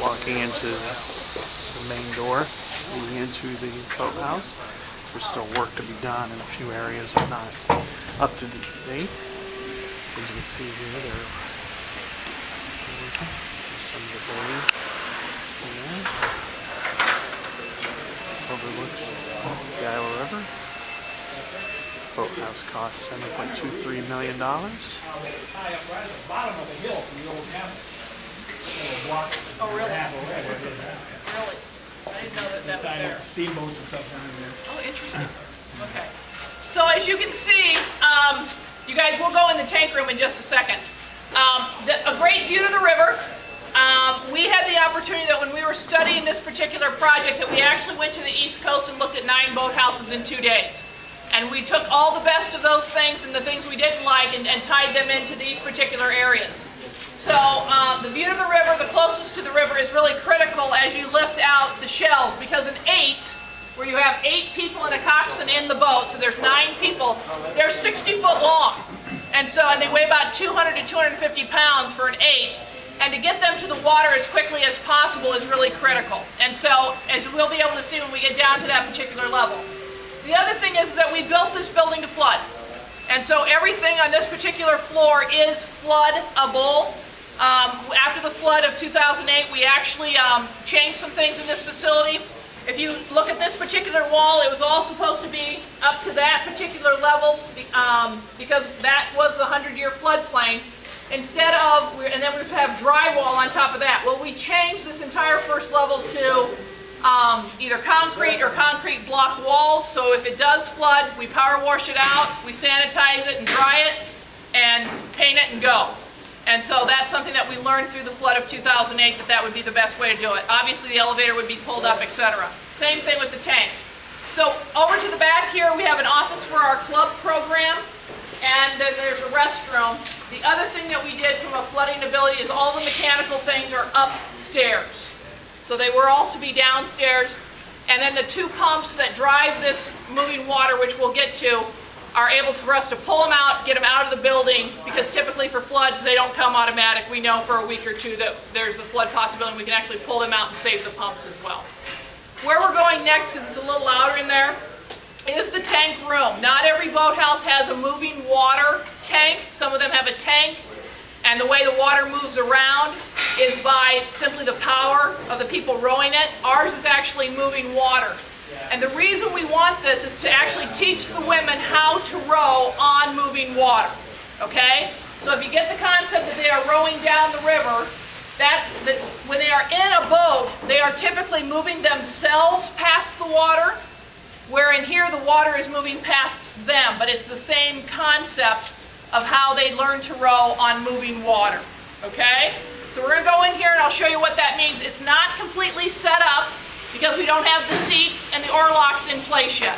walking into the main door leading into the boathouse. There's still work to be done in a few areas are not up to date. As you can see here, there's some of the bays in there. Overlooks the Iowa River. Boathouse costs $7.23 million. Oh, really? Really? I didn't know that was there. Steamboats and stuff down there. Oh, interesting. Okay. So as you can see, you guys will go in the tank room in just a second. A great view to the river. We had the opportunity that when we were studying this particular project that we actually went to the East Coast and looked at 9 boathouses in 2 days. And we took all the best of those things and the things we didn't like and tied them into these particular areas. So the view to the river, the closest to the river, is really critical as you lift out the shells, because an 8, where you have 8 people in a coxswain in the boat, so there's 9 people, they're 60 foot long. And they weigh about 200 to 250 pounds for an 8. And to get them to the water as quickly as possible is really critical. And so, as we'll be able to see when we get down to that particular level. The other thing is that we built this building to flood. And so everything on this particular floor is floodable. After the flood of 2008, we actually changed some things in this facility. If you look at this particular wall, it was all supposed to be up to that particular level because that was the 100-year floodplain. Instead of, and then we would have drywall on top of that. Well, we changed this entire first level to either concrete or concrete block walls, so if it does flood, we power wash it out, we sanitize it and dry it, and paint it and go. And so that's something that we learned through the flood of 2008, that would be the best way to do it. Obviously the elevator would be pulled up, etc. Same thing with the tank. So over to the back here, we have an office for our club program, and then there's a restroom. The other thing that we did from a flooding ability is all the mechanical things are upstairs. So they were all to be downstairs. And then the 2 pumps that drive this moving water, which we'll get to, are able for us to pull them out, get them out of the building, because typically for floods they don't come automatic. We know for a week or 2 that there's the flood possibility, and we can actually pull them out and save the pumps as well. Where we're going next, because it's a little louder in there, is the tank room. Not every boathouse has a moving water tank. Some of them have a tank, and the way the water moves around is by simply the power of the people rowing it. Ours is actually moving water. And the reason we want this is to actually teach the women how to row on moving water. Okay? So if you get the concept that they are rowing down the river, when they are in a boat, they are typically moving themselves past the water, where in here the water is moving past them, but it's the same concept of how they learn to row on moving water. Okay? So we're going to go in here and I'll show you what that means. It's not completely set up because we don't have the seats and the oar locks in place yet.